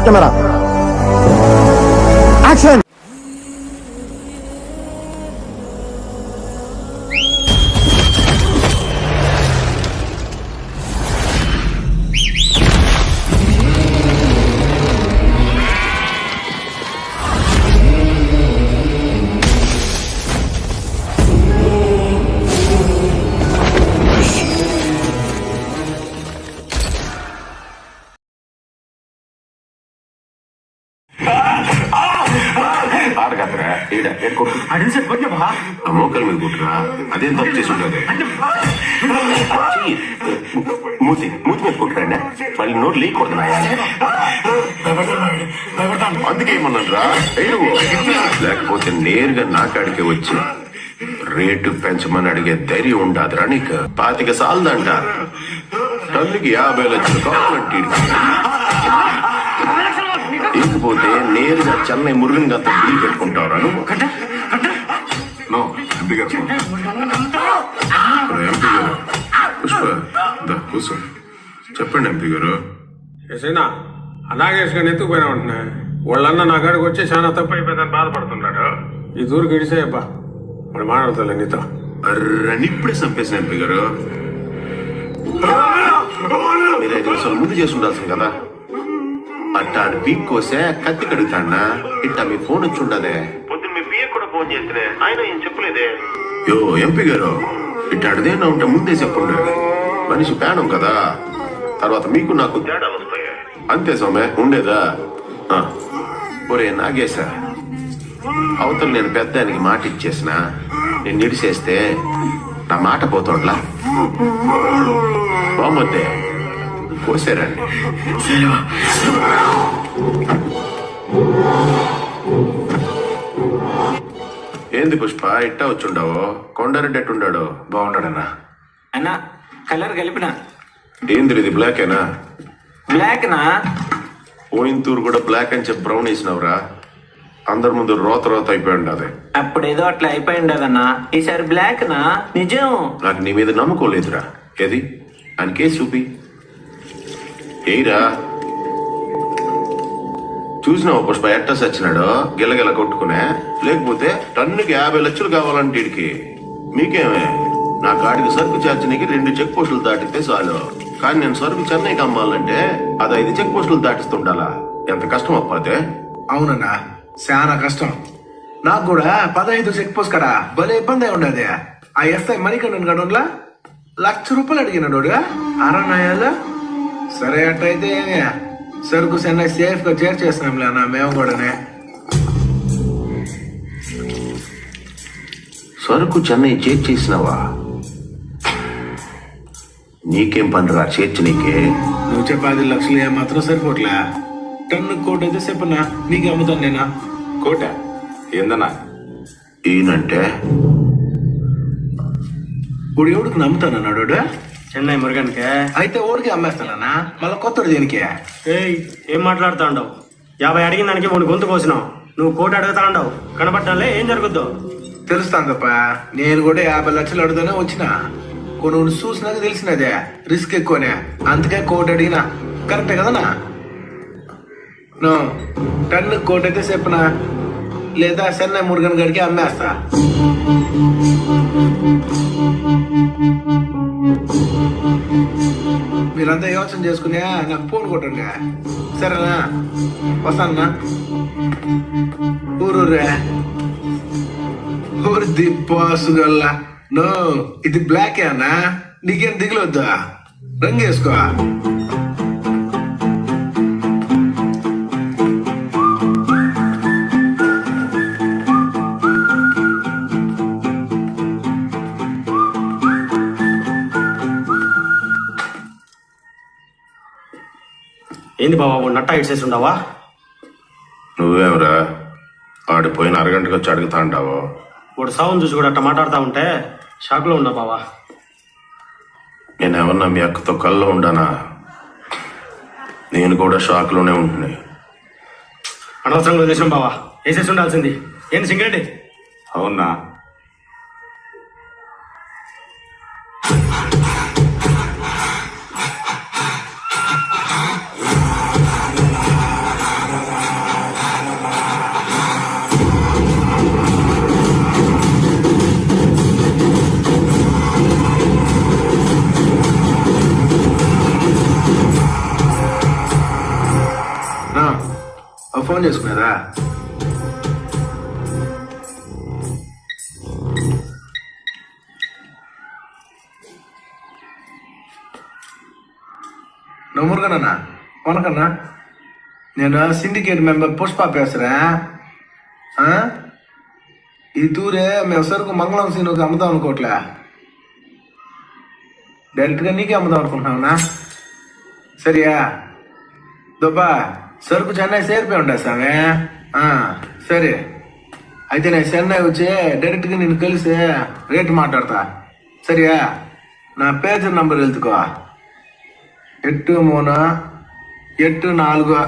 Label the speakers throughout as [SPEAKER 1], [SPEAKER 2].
[SPEAKER 1] Start camera action.
[SPEAKER 2] మోకల మీద కుట్టురా, అదేం తప్పు చేసి ఉండదు. మూతి మూతి మీద కుట్టురండి, మళ్ళీ నోట్ లీకూడదు. అందుకే ఏమన్నాను రా, లేకపోతే నేరుగా నాకాడికే వచ్చి రేటు పెంచమని అడిగే ధైర్యం ఉండదురా నీకు. 25 సాలదంట, టన్నుకి 50 లక్షలు కావాలంటే ఇకపోతే నేరుగా చెన్నై మురుగన్ గారితో బిల్లు పెట్టుకుంటావురా నువ్వు. ఎంపీ గారు పుష్ప కూర్చో, చెప్పండి ఎంపీ గారు.
[SPEAKER 3] ఏసైనా అలాగే ఎత్తుకుపోయినా ఉంటున్నా, వాళ్ళన్న నా కాడికి వచ్చి చాలా తప్పు అయిపోయిందని బాధపడుతున్నాడు. ఈ దూరు గడిసేయబ్బా, మరి మాట్లాడతాలే నీతో.
[SPEAKER 2] అర్రని ఇప్పుడే చంపేసిన ఎంపీ గారు, మీరు 5 నిమిషాలు ముందు చేసి ఉండాల్సింది కదా. అట్టా పీక్ కోసే కత్తి కడుగుతాడా, ఇట్టా మీ ఫోన్ వచ్చి ఉండదే. పొద్దున్న మీ పిఏ కూడా ఫోన్ చేస్తే ఆయన ఏం చెప్పలేదే. యో ఎంపీ గారు, ఇట్టాడిదేనా ఉంటే ముందే చెప్పండి. మనిషి ప్రాణం కదా, తర్వాత మీకు నాకు తేడాలు వస్తాయి అంతే. సోమే ఉండేదా? ఒరే నాగేశా, అవతల నేను పెద్దానికి మాట ఇచ్చేసిన, నేను నిడిసేస్తే నా మాట పోతోడ్లా. బాగుందే కోసారండి. ఏంది పుష్ప ఇట్టా వచ్చుండావు? కొండారెడ్డి ఎట్టుండాడు?
[SPEAKER 4] బాగుంటాడన్నా. అన్నా కలర్ కలిపిన.
[SPEAKER 2] ఏంది ఇది బ్లాకేనా?
[SPEAKER 4] బ్లాక్ నా
[SPEAKER 2] పోయింతూరు కూడా బ్లాక్ అని చెప్పి బ్రౌన్ వేసినవరా. అందరి ముందు రోత రోత అయిపోయి ఉండదు.
[SPEAKER 4] అప్పుడేదో అట్లా అయిపోయి ఉండదన్నా, ఈసారి బ్లాక్ నా నిజం.
[SPEAKER 2] నాకు నీ మీద నమ్మకోలేదురా. ఏది అని కేసు చూపి ఏయిరా. చూసినావు పుష్ప ఎట్టా సచ్చినాడో, గిలగిల కొట్టుకునే. లేకపోతే టన్నుకి 50 లక్షలు కావాలంటే వీడికి. మీకేమే, నా కాడికి సరుకు చేర్చడానికి 2 చెక్ పోస్టులు దాటితే చాలు. కానీ నేను సరుకు చెన్నైకి అమ్మాలంటే అది 5 చెక్ పోస్టులు దాటిస్తుండాలా. ఎంత కష్టం అప్పాదే.
[SPEAKER 5] అవునన్నా, చాలా కష్టం. నాకు కూడా 15 చెక్ పోస్ట్ కదా భలే ఇబ్బంది అయి ఉండదు. ఆ ఎస్ఐ మణికండన్ గడులా ₹1,00,000 అడిగినాడు. అరణాయాల సరే అట్టయితే సరుకు చెన్నై సేఫ్ గా చేర్చేస్తున్నాంలే అన్న మేము కూడానే.
[SPEAKER 2] సరుకు చెన్నై చేర్చేసినావా? నీకేం పనిరా చేర్చి నీకే.
[SPEAKER 5] నువ్వు చెప్పే 10 లక్షలు ఏమాత్రం సరిపోట్లే. టన్ను కోట అయితే చెప్పనా, నీకు అమ్ముతాను నేనా.
[SPEAKER 3] కోట ఏందన్నా?
[SPEAKER 2] ఈయనంటే
[SPEAKER 5] ఇప్పుడు ఎవడికి నమ్ముతానన్నాడు?
[SPEAKER 4] చెన్నై మురుగన్కే.
[SPEAKER 5] అయితే ఓడికి అమ్మేస్తానన్నా, మళ్ళీ కొత్తడు దేనికి?
[SPEAKER 6] ఏం మాట్లాడుతా ఉండవు? 50 అడిగిన దానికి 3 గొంతు కోసినావు. నువ్వు కోటి అడుగుతా ఉండవు, కనబట్టాలే ఏం జరుగుద్దు
[SPEAKER 5] తెలుస్తాను తప్ప. నేను కూడా 50 లక్షలు అడుగుతానే వచ్చిన. కొన్ని చూసినాక తెలిసినదే రిస్క్ ఎక్కువనే, అందుకే కోటి అడిగినా. కరెక్టే కదనా? నో టన్ను కోటి అయితే చెప్పనా, లేదా చెన్నై మురుగన్ గడికి అమ్మేస్తా. మీరంతా యోచన చేసుకునే నాకు ఫోన్ కొట్టండి, సరేనా? వస్తానా? ఊరూరే ఊరు దిప్పాసుగల్లా. నో ఇది బ్లాకే అన్నా, నీకేం దిగులొద్దా, రంగు వేసుకో.
[SPEAKER 6] ఏంది బాబా నట్టా ఇడ్చేసి ఉండవా?
[SPEAKER 2] నువ్వేమరా ఆడిపోయిన అరగంటకు వచ్చి అడుగుతా ఉంటావు.
[SPEAKER 6] వాడు సావును చూసి కూడా అట్ట మాట్లాడుతూ ఉంటే షాక్లో ఉన్నా బావా.
[SPEAKER 2] నేనేమన్నా మీ అక్కతో కల్లో ఉండానా? నేను కూడా షాక్లోనే ఉంటున్నాయి.
[SPEAKER 6] అనవసరంగా వదిలేసాం బావా, వేసేసి ఉండాల్సింది. ఏంది సింగరెడ్డి?
[SPEAKER 3] అవునా?
[SPEAKER 5] నా ఫోన్ చేసుకునేదా? నువ్వు మురుగనన్నా వనకన్నా నేను సిండికేట్ మెంబర్ పుష్ప పేసరా. ఈ తూరే మేము సరుకు మంగళం సీనుకి అమ్ముదాం అనుకోవట్లే, డైరెక్ట్గా నీకే అమ్ముదాం అనుకుంటున్నావునా? సరియా దొబ్బా సరుకు చెన్నై చేరిపోయి ఉండే సామె. సరే అయితే నేను చెన్నై వచ్చి డైరెక్ట్గా నేను కలిసి రేటు మాట్లాడతా. సరియా నా పేజర్ నంబర్ వెళ్తుకో 8384.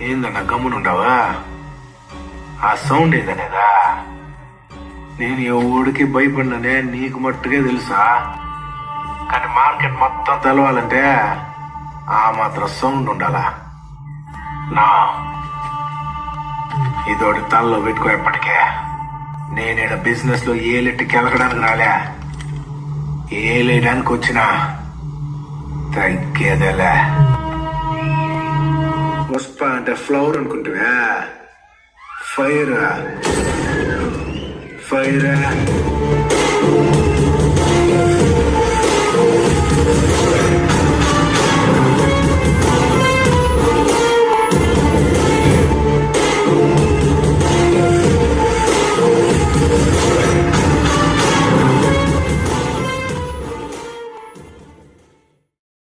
[SPEAKER 5] ఏందన్నా గమ్మునుండవా? ఆ సౌండ్ ఏందనేదా? నేను ఎవడికి భయపడిననే నీకు మట్టుకే తెలుసా, కానీ మార్కెట్ మొత్తం తెలవాలంటే ఆ మాత్రం సౌండ్ ఉండాలా. నా ఇదోటి తలలో పెట్టుకో. ఎప్పటికే నేనేడ బిజినెస్ లో ఏలెట్టి కెలకడానికి రాలే, ఏలేయడానికి వచ్చినా తగ్గేదేలే. పుష్ప అంటే ఫ్లవర్ అనుకుంటువా? Fire fire